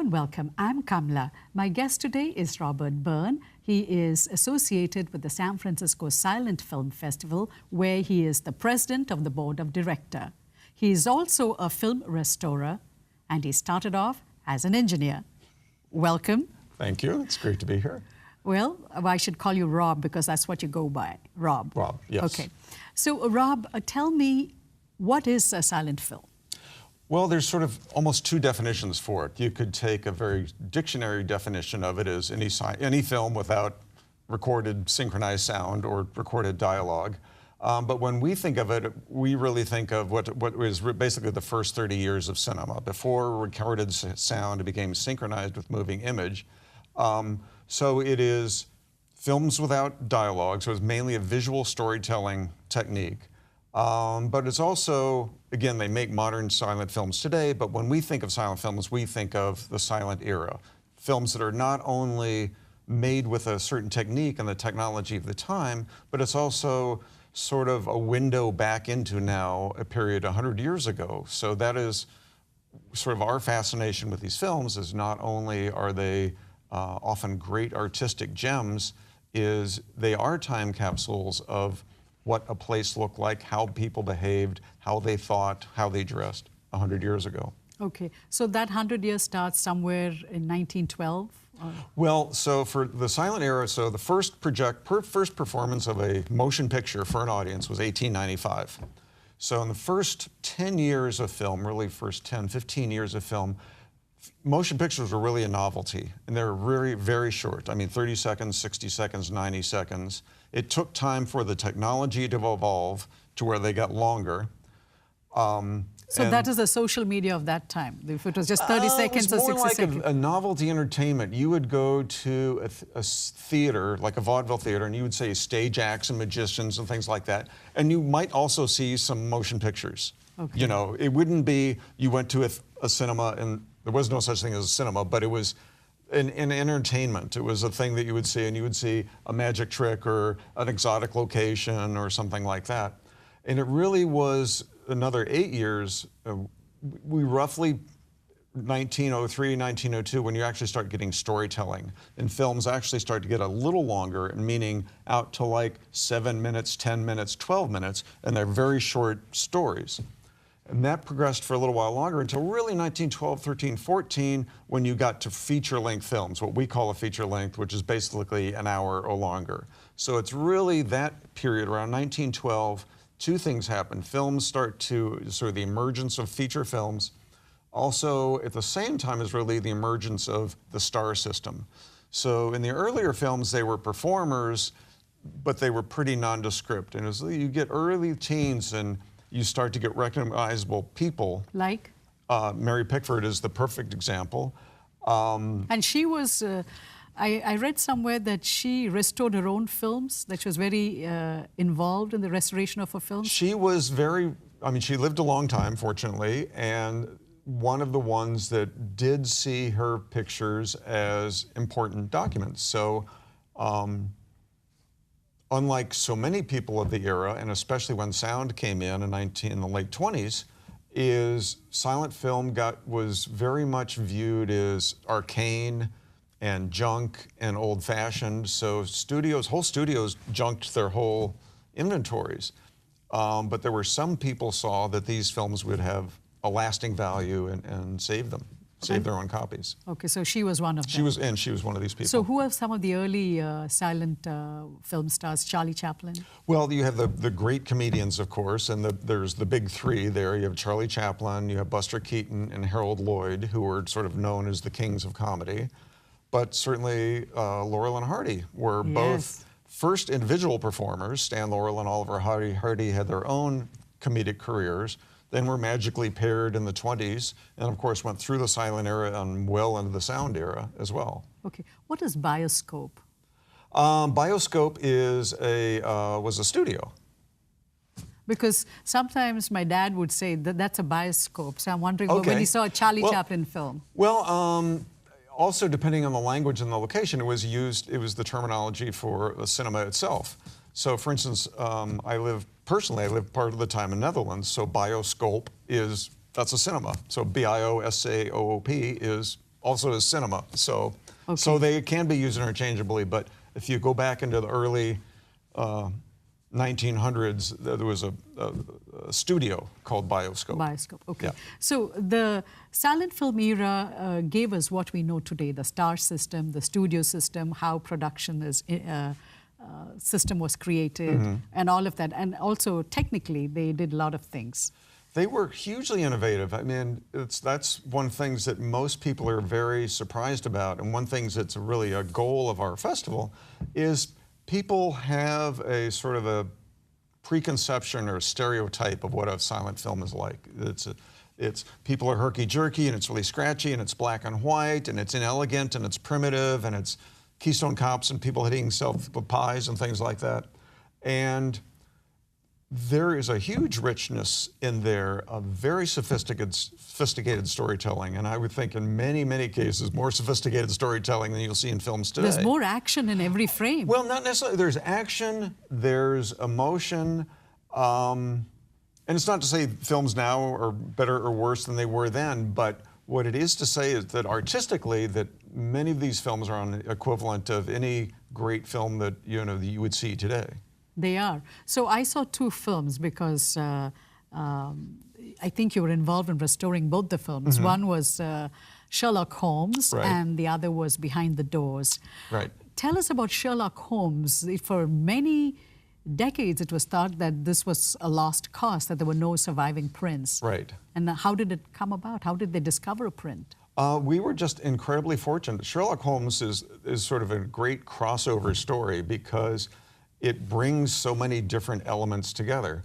and welcome. I'm Kamla. My guest today is Robert Byrne. He is associated with the San Francisco Silent Film Festival, where he is the president of the board of directors. He is also a film restorer, and he started off as an engineer. Welcome. Thank you. It's great to be here. Well, I should call you Rob because that's what you go by. Rob. Rob, yes. Okay. So, Rob, tell me, what is a silent film? Well, there's sort of almost two definitions for it. You could take a very dictionary definition of it as any film without recorded synchronized sound or recorded dialogue. But when we think of it, we really think of what was basically the first 30 years of cinema. Before recorded sound, it became synchronized with moving image. So it is films without dialogue, so it's mainly a visual storytelling technique. But it's also, again, they make modern silent films today, but when we think of silent films, we think of the silent era. Films that are not only made with a certain technique and the technology of the time, but it's also sort of a window back into now a period 100 years ago. So that is sort of our fascination with these films, is not only are they often great artistic gems, is they are time capsules of what a place looked like, how people behaved, how they thought, how they dressed 100 years ago. Okay, so that 100 years starts somewhere in 1912? Well, so for the silent era, so the first performance of a motion picture for an audience was 1895. So in the first 10 years of film, really first 10, 15 years of film, motion pictures were really a novelty, and they were very, very short. I mean, 30 seconds, 60 seconds, 90 seconds. It took time for the technology to evolve to where they got longer. So that is the social media of that time, if it was just 30 seconds or 60 seconds? It was more like a novelty entertainment. You would go to a theater, like a vaudeville theater, and you would see stage acts and magicians and things like that. And you might also see some motion pictures. Okay. You know, it wouldn't be you went to a cinema, and there was no such thing as a cinema, but it was an entertainment. It was a thing that you would see, and you would see a magic trick or an exotic location or something like that. And it really was another 8 years, we roughly 1903, 1902, when you actually start getting storytelling. And films actually start to get a little longer, meaning out to like 7 minutes, 10 minutes, 12 minutes, and they're very short stories. And that progressed for a little while longer until really 1912, 13, 14, when you got to feature-length films, what we call a feature-length, which is basically an hour or longer. So it's really that period, around 1912, two things happen. Films start to, sort of the emergence of feature films. Also, at the same time is really the emergence of the star system. So in the earlier films, they were performers, but they were pretty nondescript. And as you get early teens and you start to get recognizable people. Like? Mary Pickford is the perfect example. And she was, I read somewhere that she restored her own films, that she was very involved in the restoration of her films. She was very, I mean, she lived a long time, fortunately, and one of the ones that did see her pictures as important documents. So, unlike so many people of the era, and especially when sound came in the late 20s, is silent film was very much viewed as arcane and junk and old-fashioned. So whole studios junked their whole inventories. But there were some people saw that these films would have a lasting value and save them. Save their own copies. Okay, so she was one of them. She was one of these people. So who are some of the early silent film stars? Charlie Chaplin? Well, you have the great comedians, of course, and there's the big three there. You have Charlie Chaplin, you have Buster Keaton, and Harold Lloyd, who were sort of known as the kings of comedy. But certainly Laurel and Hardy were both first individual performers. Stan Laurel and Oliver Hardy had their own comedic careers, then were magically paired in the 20s, and of course went through the silent era and well into the sound era as well. Okay, what is Bioscope? Bioscope was a studio. Because sometimes my dad would say that that's a bioscope, so I'm wondering when he saw a Charlie Chaplin film. Well, also depending on the language and the location, it was the terminology for the cinema itself. So for instance, I live part of the time in Netherlands, so bioscope that's a cinema. So B-I-O-S-A-O-O-P is also is cinema. So they can be used interchangeably. But if you go back into the early 1900s, there was a studio called Bioscope. Bioscope, okay. Yeah. So the silent film era gave us what we know today, the star system, the studio system, how production is, system was created, and all of that. And also, technically, they did a lot of things. They were hugely innovative. I mean, that's one thing that most people are very surprised about, and one thing that's really a goal of our festival is people have a sort of a preconception or stereotype of what a silent film is like. It's people are herky-jerky, and it's really scratchy, and it's black and white, and it's inelegant, and it's primitive, and it's Keystone Cops and people hitting self with pies and things like that. And there is a huge richness in there of very sophisticated storytelling, and I would think in many, many cases more sophisticated storytelling than you'll see in films today. There's more action in every frame. Well, not necessarily. There's action, there's emotion, and it's not to say films now are better or worse than they were then, but what it is to say is that artistically, that many of these films are on the equivalent of any great film that you would see today. They are. So I saw two films because I think you were involved in restoring both the films. One was Sherlock Holmes, Right. and the other was Behind the Doors. Right. Tell us about Sherlock Holmes. For many decades, it was thought that this was a lost cause, that there were no surviving prints. Right. And how did it come about? How did they discover a print? We were just incredibly fortunate. Sherlock Holmes is sort of a great crossover story because it brings so many different elements together.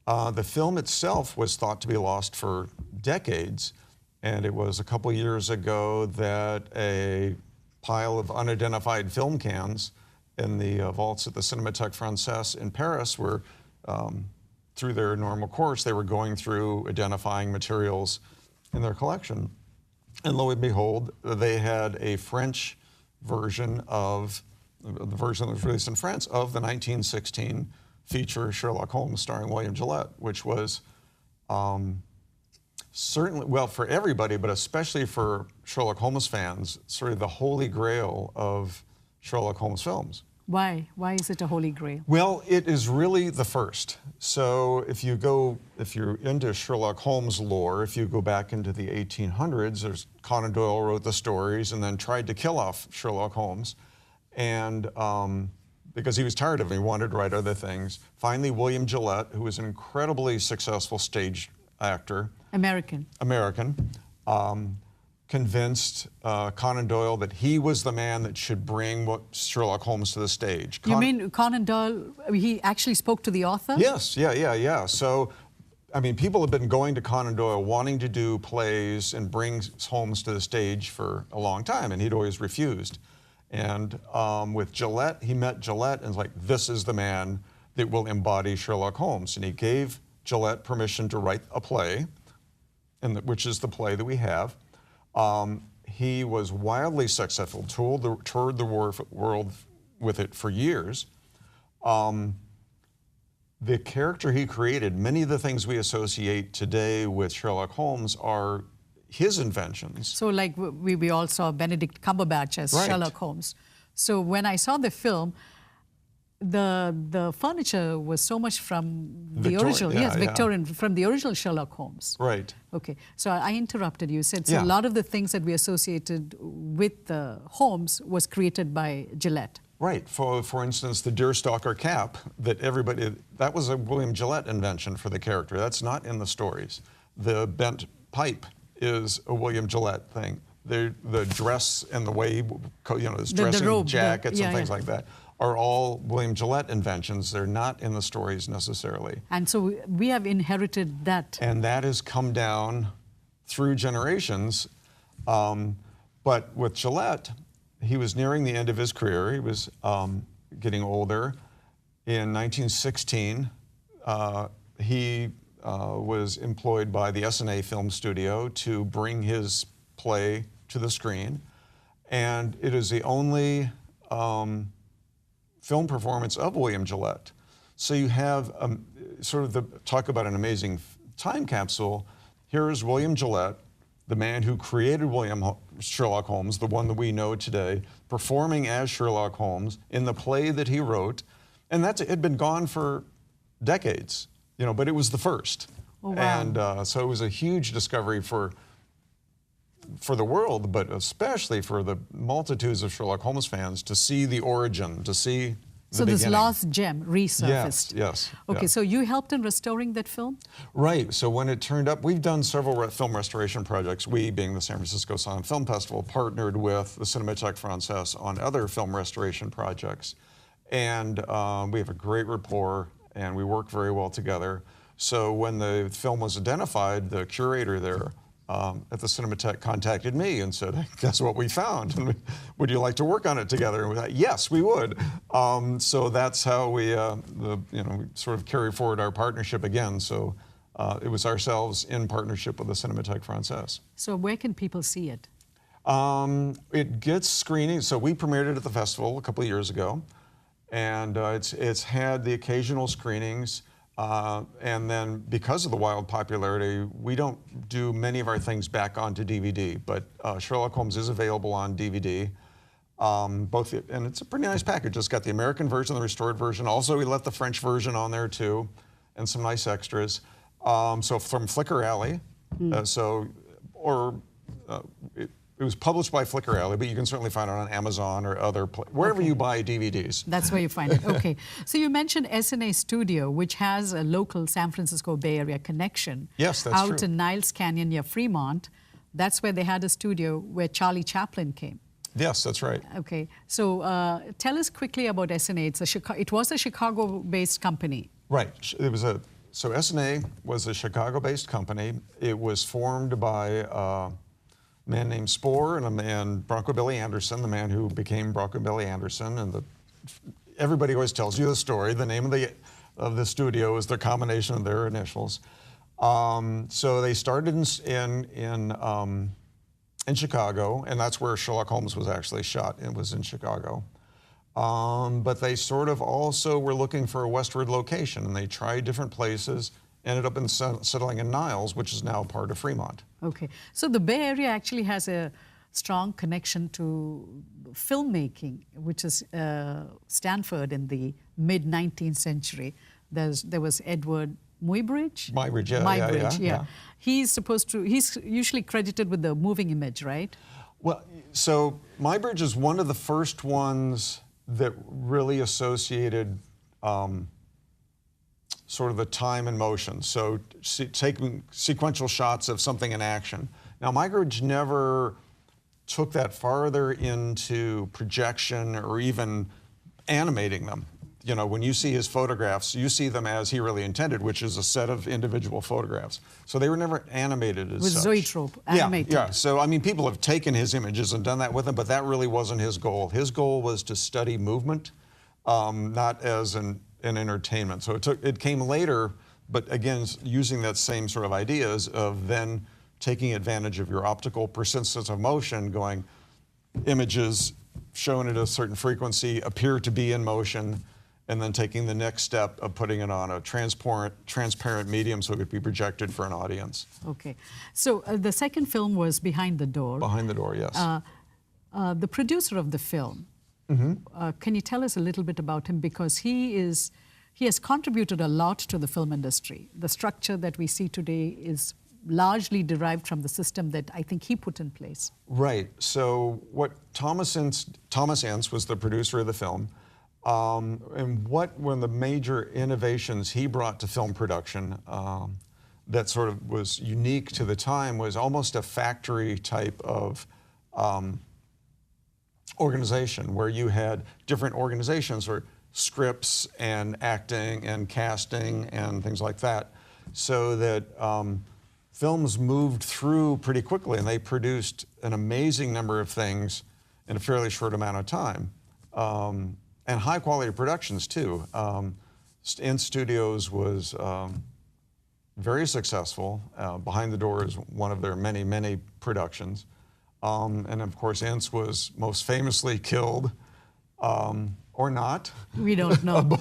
The film itself was thought to be lost for decades, and it was a couple years ago that a pile of unidentified film cans in the vaults at the Cinémathèque Française in Paris were, through their normal course, they were going through identifying materials in their collection. And lo and behold, they had a French version of, the version that was released in France, of the 1916 feature Sherlock Holmes starring Willaim Gillette, which was certainly, well, for everybody, but especially for Sherlock Holmes fans, sort of the holy grail of Sherlock Holmes films. Why? Why is it a holy grail? Well, it is really the first. So if you're into Sherlock Holmes lore, if you go back into the 1800s, there's Conan Doyle wrote the stories and then tried to kill off Sherlock Holmes. And because he was tired of him, he wanted to write other things. Finally, Willaim Gillette, who was an incredibly successful stage actor. American. Convinced Conan Doyle that he was the man that should bring Sherlock Holmes to the stage. You mean Conan Doyle, he actually spoke to the author? Yes, yeah. So, I mean, people have been going to Conan Doyle wanting to do plays and bring Holmes to the stage for a long time, and he'd always refused. And with Gillette, he met Gillette and was like, this is the man that will embody Sherlock Holmes. And he gave Gillette permission to write a play, which is the play that we have. He was wildly successful, toured the world with it for years. The character he created, many of the things we associate today with Sherlock Holmes are his inventions. So like we all saw Benedict Cumberbatch as Right. Sherlock Holmes. So when I saw the film, the furniture was so much from the original, Victorian, from the original Sherlock Holmes. Right. Okay, so I interrupted you. Said so Yeah. a lot of the things that we associated with the Holmes was created by Gillette. Right. For instance, the deerstalker cap that was a Willaim Gillette invention for the character. That's not in the stories. The bent pipe is a Willaim Gillette thing. The dress and the way, his dressing robe, jackets and things like that are all Willaim Gillette inventions. They're not in the stories necessarily. And so we have inherited that. And that has come down through generations. But with Gillette, he was nearing the end of his career. He was getting older. In 1916, he was employed by the S&A Film Studio to bring his play to the screen. And it is the only film performance of Willaim Gillette. So you have sort of talk about an amazing time capsule. Here is Willaim Gillette the man who created Sherlock Holmes, the one that we know today, performing as Sherlock Holmes in the play that he wrote. And it had been gone for decades, you know, but it was the first. Oh, wow. And so it was a huge discovery for the world, but especially for the multitudes of Sherlock Holmes fans to see the origin, to see so the this beginning. lost gem resurfaced. Yes. Okay, yeah. so you helped in restoring that film? Right. So when it turned up, we've done several film restoration projects. We, being the San Francisco Silent Film Festival, partnered with the Cinémathèque Française on other film restoration projects. And we have a great rapport, and we work very well together. So when the film was identified, the curator there at the Cinémathèque contacted me and said, hey, guess what we found? And would you like to work on it together? And we thought, yes, we would. So that's how we sort of carry forward our partnership again. So it was ourselves in partnership with the Cinémathèque Française. So where can people see it? It gets screenings. So we premiered it at the festival a couple of years ago. And it's had the occasional screenings. And then because of the wild popularity, we don't do many of our things back onto DVD, but Sherlock Holmes is available on DVD. And it's a pretty nice package. It's got the American version, the restored version. Also, we let the French version on there too, and some nice extras. So from Flickr Alley, it was published by Flickr Alley, but you can certainly find it on Amazon or wherever you buy DVDs. That's where you find it. Okay. So you mentioned SNA Studio, which has a local San Francisco Bay Area connection. Yes, that's true. Out in Niles Canyon near Fremont. That's where they had a studio where Charlie Chaplin came. Yes, that's right. Okay. So tell us quickly about SNA. It was a Chicago-based company. Right. So SNA was a Chicago-based company. It was formed by a man named Spohr and a man, Bronco Billy Anderson, the man who became Bronco Billy Anderson. And everybody always tells you the story. The name of the studio is the combination of their initials. So they started in Chicago, and that's where Sherlock Holmes was actually shot. It was in Chicago. But they sort of also were looking for a westward location, and they tried different places. Ended up settling in Niles, which is now part of Fremont. Okay. So the Bay Area actually has a strong connection to filmmaking, which is Stanford in the mid-19th century. There was Edward Muybridge? Yeah. He's usually credited with the moving image, right? Well, so Muybridge is one of the first ones that really associated sort of the time and motion. So taking sequential shots of something in action. Now, Muybridge never took that farther into projection or even animating them. You know, when you see his photographs, you see them as he really intended, which is a set of individual photographs. So they were never animated as with such. zoetrope, animated. Yeah. So, I mean, people have taken his images and done that with him, but that really wasn't his goal. His goal was to study movement, not as an entertainment. So it came later, but again, using that same sort of ideas of then taking advantage of your optical persistence of motion, going images shown at a certain frequency appear to be in motion, and then taking the next step of putting it on a transparent medium so it could be projected for an audience. Okay. So the second film was Behind the Door. Behind the Door, yes. The producer of the film, can you tell us a little bit about him? Because he has contributed a lot to the film industry. The structure that we see today is largely derived from the system that I think he put in place. Right. So what Thomas Ince was the producer of the film. And what one of the major innovations he brought to film production that sort of was unique to the time was almost a factory type of organization where you had different organizations or scripts and acting and casting and things like that, so that films moved through pretty quickly, and they produced an amazing number of things in a fairly short amount of time. And high quality productions too. Ince Studios was very successful. Behind the Door is one of their many, many productions. And of course, Ince was most famously killed, or not. We don't know.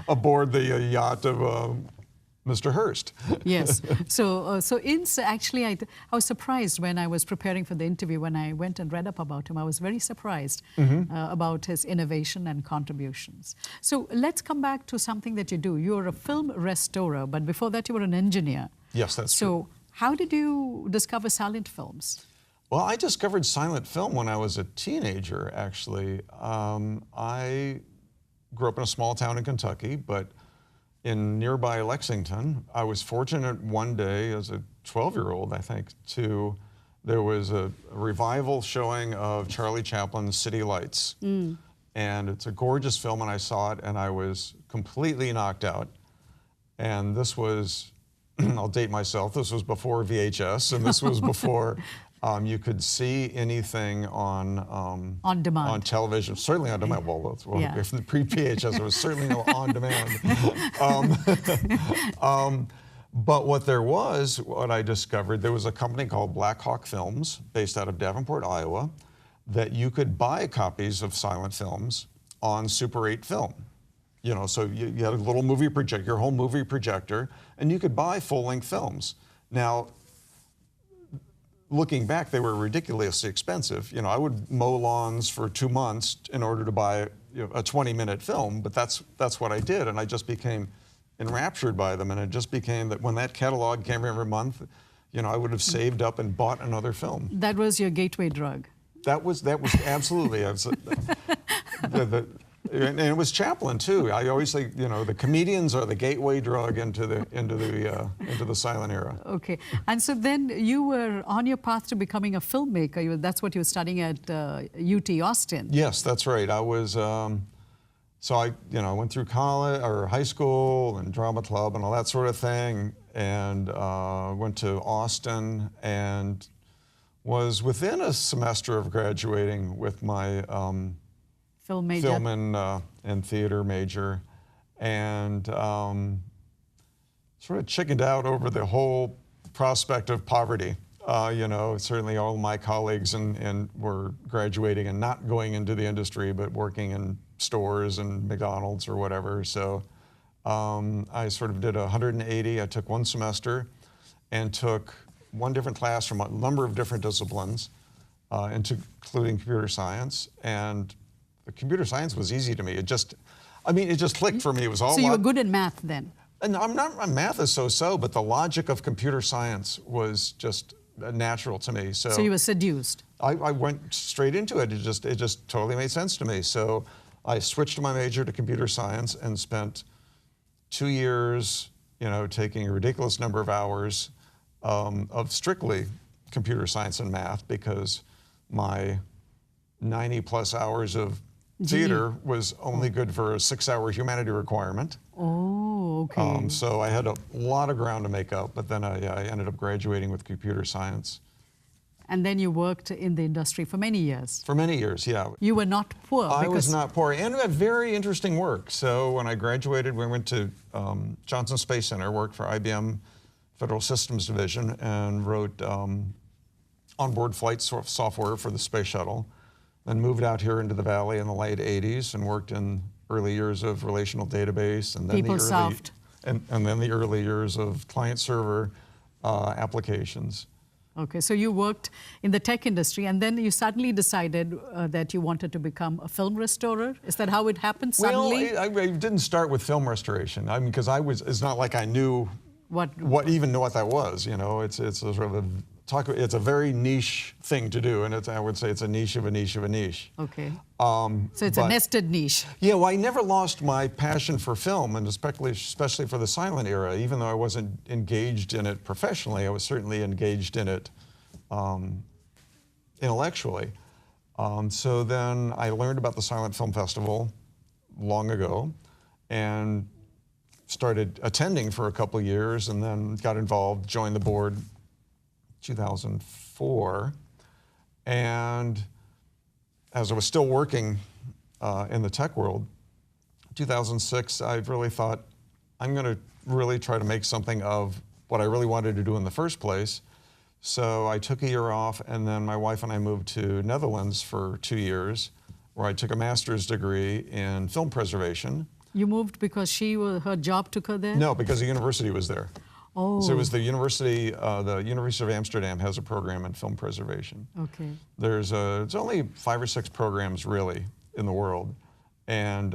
Aboard the yacht of Mr. Hearst. Yes. So Ince, actually, I was surprised when I was preparing for the interview, when I went and read up about him. I was very surprised about his innovation and contributions. So let's come back to something that you do. You're a film restorer, but before that you were an engineer. Yes, that's true. So how did you discover silent films? Well, I discovered silent film when I was a teenager, actually. I grew up in a small town in Kentucky, but in nearby Lexington, I was fortunate one day as a 12-year-old, I think, there was a revival showing of Charlie Chaplin's City Lights. And it's a gorgeous film, and I saw it, and I was completely knocked out. And this was, I'll date myself, this was before VHS, and this was before you could see anything on demand, on television, certainly on demand. Well, yeah. If the pre-VHS, there was certainly no on demand. But what there was, what I discovered, there was a company called Black Hawk Films, based out of Davenport, Iowa, that you could buy copies of silent films on Super 8 film. You know, so you had a little movie projector, your home movie projector, and you could buy full-length films. Now, looking back, they were ridiculously expensive. You know, I would mow lawns for 2 months in order to buy a 20-minute film, but that's what I did, and I just became enraptured by them, and it just became that when that catalog came every month, you know, I would have saved up and bought another film. That was your gateway drug. That was absolutely. And it was Chaplin too. I always say, you know, the comedians are the gateway drug into the silent era. Okay, and so then you were on your path to becoming a filmmaker. That's what you were studying at UT Austin. Yes, that's right. I was. So I went through college or high school and drama club and all that sort of thing, and went to Austin and was within a semester of graduating with my film major. Film and theater major, and sort of chickened out over the whole prospect of poverty. You know, certainly all my colleagues and were graduating and not going into the industry, but working in stores and McDonald's or whatever. So I sort of did 180. I took one semester and took one different class from a number of different disciplines, including computer science. And the computer science was easy to me. It just clicked for me. It was all. So you were good in math then? And math is so-so, but the logic of computer science was just natural to me. So you were seduced? I went straight into it. It just totally made sense to me. So I switched my major to computer science and spent 2 years, you know, taking a ridiculous number of hours of strictly computer science and math, because my 90+ hours of theater was only good for a 6-hour humanity requirement. Oh, okay. So I had a lot of ground to make up, but then I ended up graduating with computer science. And then you worked in the industry for many years. For many years, yeah. You were not poor. I was not poor, and we had very interesting work. So when I graduated, we went to Johnson Space Center, worked for IBM Federal Systems Division, and wrote onboard flight software for the space shuttle. Then moved out here into the Valley in the late 80s and worked in early years of relational database, and then PeopleSoft. and then the early years of client-server applications. Okay, so you worked in the tech industry, and then you suddenly decided that you wanted to become a film restorer. Is that how it happened suddenly? Well, I didn't start with film restoration. I mean, because it's not like I knew what that was. You know, it's a sort of it's a very niche thing to do, and I would say it's a niche of a niche of a niche. Okay. So it's a nested niche. Yeah, well, I never lost my passion for film, and especially for the silent era. Even though I wasn't engaged in it professionally, I was certainly engaged in it intellectually. So then I learned about the Silent Film Festival long ago, and started attending for a couple of years, and then got involved, joined the board 2004, and as I was still working in the tech world, 2006, I really thought, I'm going to really try to make something of what I really wanted to do in the first place. So I took a year off, and then my wife and I moved to Netherlands for 2 years, where I took a master's degree in film preservation. You moved because her job took her there? No, because the university was there. Oh. So it was the University of Amsterdam has a program in film preservation. Okay. It's only 5 or 6 programs really in the world. And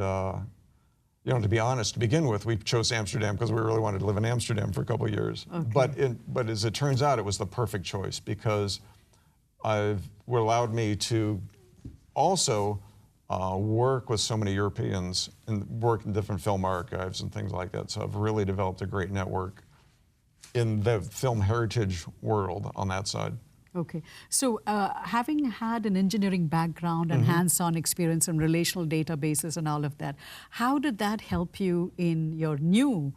you know, to be honest, to begin with, we chose Amsterdam because we really wanted to live in Amsterdam for a couple of years. Okay. But as it turns out, it was the perfect choice because it allowed me to also work with so many Europeans and work in different film archives and things like that. So I've really developed a great network in the film heritage world on that side. Okay. So having had an engineering background and hands-on experience in relational databases and all of that, how did that help you in your new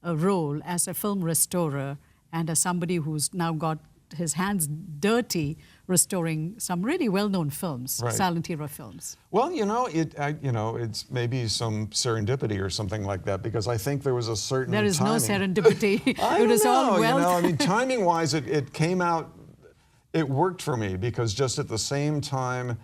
role as a film restorer and as somebody who's now got his hands dirty restoring some really well-known films, Right. silent era films? Well, you know, it's maybe some serendipity or something like that because I think there was a certain There is timing. no serendipity. I It was don't all know, well. you know, I mean, timing-wise, it came out. It worked for me because just at the same time,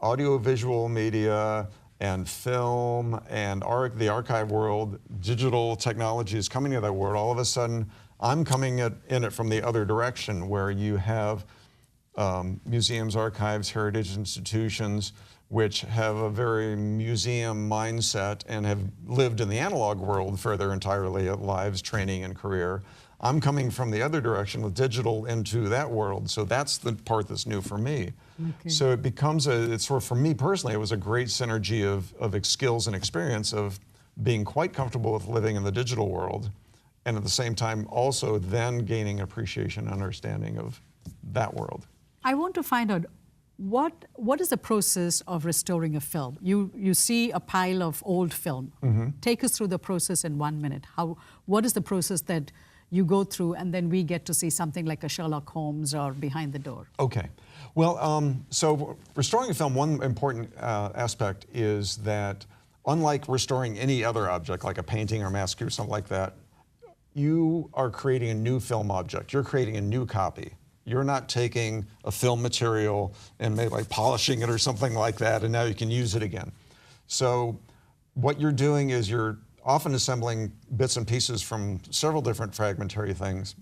audiovisual media and film and the archive world, digital technology is coming to that world. All of a sudden, I'm coming in it from the other direction where you have museums, archives, heritage institutions, which have a very museum mindset and have lived in the analog world for their entire lives, training and career. I'm coming from the other direction with digital into that world, so that's the part that's new for me. Okay. So it becomes it's sort of, for me personally, it was a great synergy of skills and experience of being quite comfortable with living in the digital world, and at the same time also then gaining appreciation and understanding of that world. I want to find out what is the process of restoring a film? You see a pile of old film. Take us through the process in 1 minute. What is the process that you go through, and then we get to see something like a Sherlock Holmes or Behind the Door? Okay. Well, so restoring a film, one important aspect is that unlike restoring any other object, like a painting or mask or something like that, you are creating a new film object. You're creating a new copy. You're not taking a film material and maybe like polishing it or something like that, and now you can use it again. So what you're doing is you're often assembling bits and pieces from several different fragmentary things,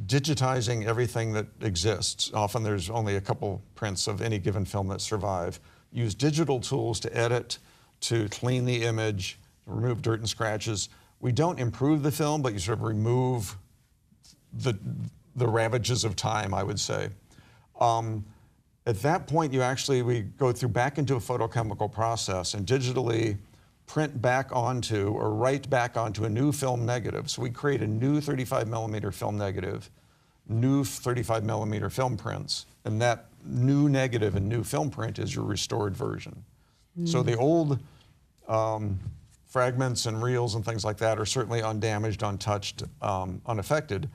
digitizing everything that exists. Often there's only a couple prints of any given film that survive. Use digital tools to edit, to clean the image, remove dirt and scratches. We don't improve the film, but you sort of remove the ravages of time, I would say. At that point, we go back into a photochemical process and digitally print back onto or write back onto a new film negative. So we create a new 35 millimeter film negative, new 35 millimeter film prints, and that new negative and new film print is your restored version. So the old fragments and reels and things like that are certainly undamaged, untouched, unaffected,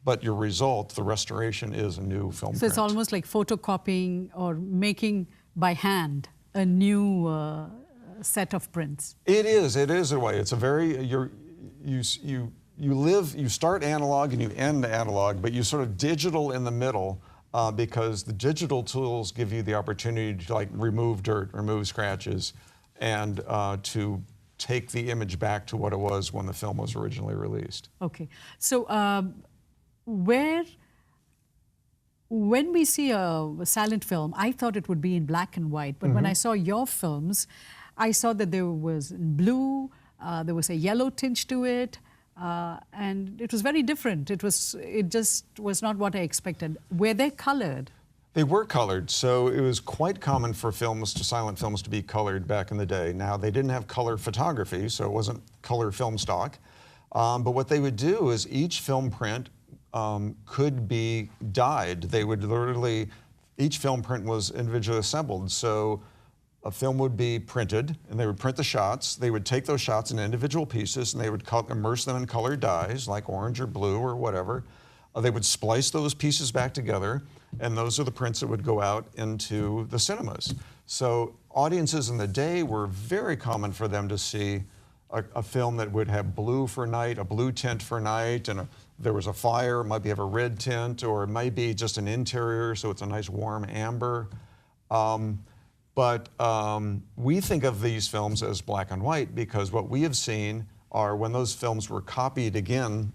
but your result, the restoration, is a new film print. So it's almost like photocopying or making by hand a new set of prints. It is a way. It's a very, you start analog and you end analog, but you sort of digital in the middle because the digital tools give you the opportunity to like remove dirt, remove scratches, and to take the image back to what it was when the film was originally released. Okay. So when we see a silent film, I thought it would be in black and white, but when I saw your films, I saw that there was blue, there was a yellow tinge to it, and it was very different. It just was not what I expected. Were they colored? They were colored, so it was quite common for silent films to be colored back in the day. Now, they didn't have color photography, so it wasn't color film stock. But what they would do is each film print could be dyed. They would literally, each film print was individually assembled. So a film would be printed, and they would print the shots. They would take those shots in individual pieces, and they would immerse them in colored dyes, like orange or blue or whatever. They would splice those pieces back together, and those are the prints that would go out into the cinemas. So audiences in the day were very common for them to see a film that would have blue for night, a blue tint for night, and there was a fire, it might have a red tint, or it might be just an interior, so it's a nice warm amber. But we think of these films as black and white because what we have seen are when those films were copied again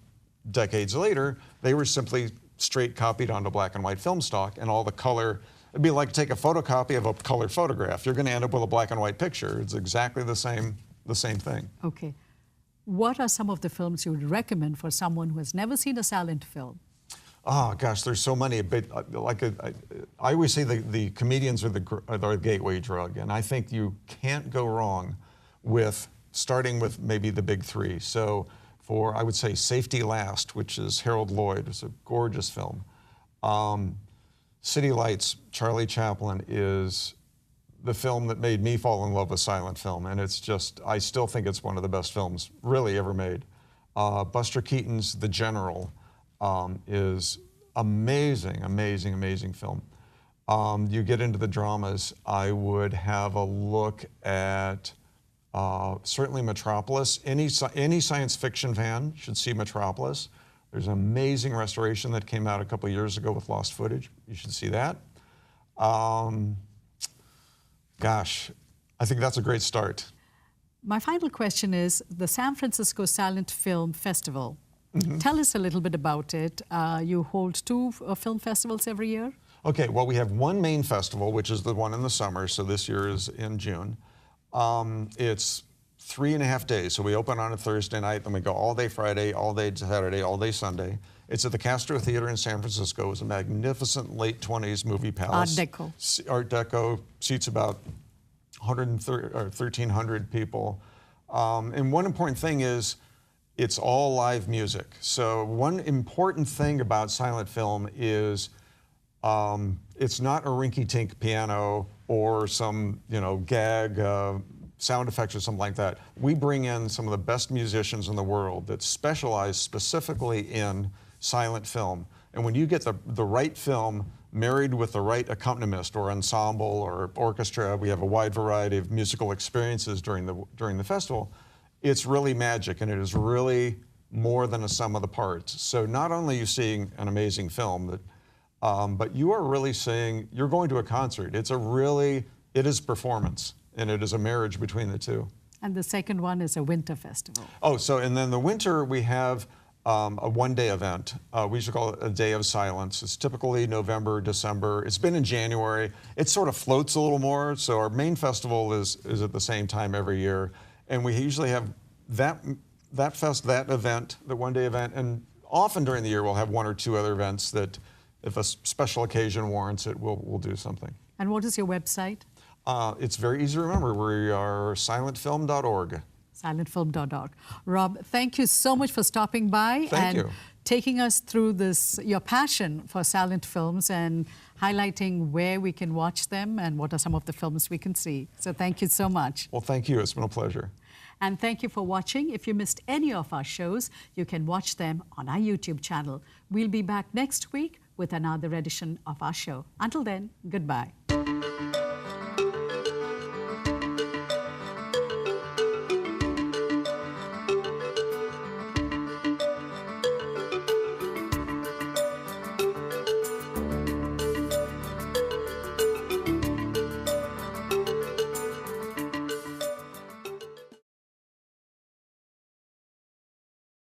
decades later, they were simply straight copied onto black and white film stock, and all the color, it'd be like take a photocopy of a color photograph. You're going to end up with a black and white picture. It's exactly the same thing. Okay. What are some of the films you would recommend for someone who has never seen a silent film? Oh gosh, there's so many. But I always say the comedians are the gateway drug, and I think you can't go wrong with starting with maybe the big three. So for, I would say, Safety Last, which is Harold Lloyd. It's a gorgeous film. City Lights, Charlie Chaplin, is the film that made me fall in love with silent film, and it's just, I still think it's one of the best films really ever made. Buster Keaton's The General is amazing, amazing, amazing film. You get into the dramas, I would have a look at certainly Metropolis. Any science fiction fan should see Metropolis. There's an amazing restoration that came out a couple of years ago with lost footage. You should see that. Gosh, I think that's a great start. My final question is the San Francisco Silent Film Festival. Tell us a little bit about it. You hold two film festivals every year? Okay, well, we have one main festival, which is the one in the summer, so this year is in June. It's 3.5 days, so we open on a Thursday night, then we go all day Friday, all day Saturday, all day Sunday. It's at the Castro Theater in San Francisco. It's a magnificent late 20s movie palace. Art Deco. Art Deco, seats about 1,300 people. And one important thing is it's all live music. So one important thing about silent film is it's not a rinky-tink piano or some, gag sound effects or something like that. We bring in some of the best musicians in the world that specialize specifically in silent film. And when you get the right film married with the right accompanist or ensemble or orchestra, we have a wide variety of musical experiences during the festival, it's really magic, and it is really more than a sum of the parts. So not only are you seeing an amazing film, but you are really seeing, you're going to a concert. It is performance, and it is a marriage between the two. And the second one is a winter festival. Oh, and then the winter we have a one-day event. We used to call it a Day of Silence. It's typically November, December. It's been in January. It sort of floats a little more, so our main festival is at the same time every year. And we usually have that event, the one-day event, and often during the year we'll have one or two other events that, if a special occasion warrants it, we'll do something. And what is your website? It's very easy to remember. We are silentfilm.org. Silentfilm.org. Rob, thank you so much for stopping by and taking us through your passion for silent films and highlighting where we can watch them and what are some of the films we can see. So thank you so much. Well, thank you. It's been a pleasure. And thank you for watching. If you missed any of our shows, you can watch them on our YouTube channel. We'll be back next week with another edition of our show. Until then, goodbye.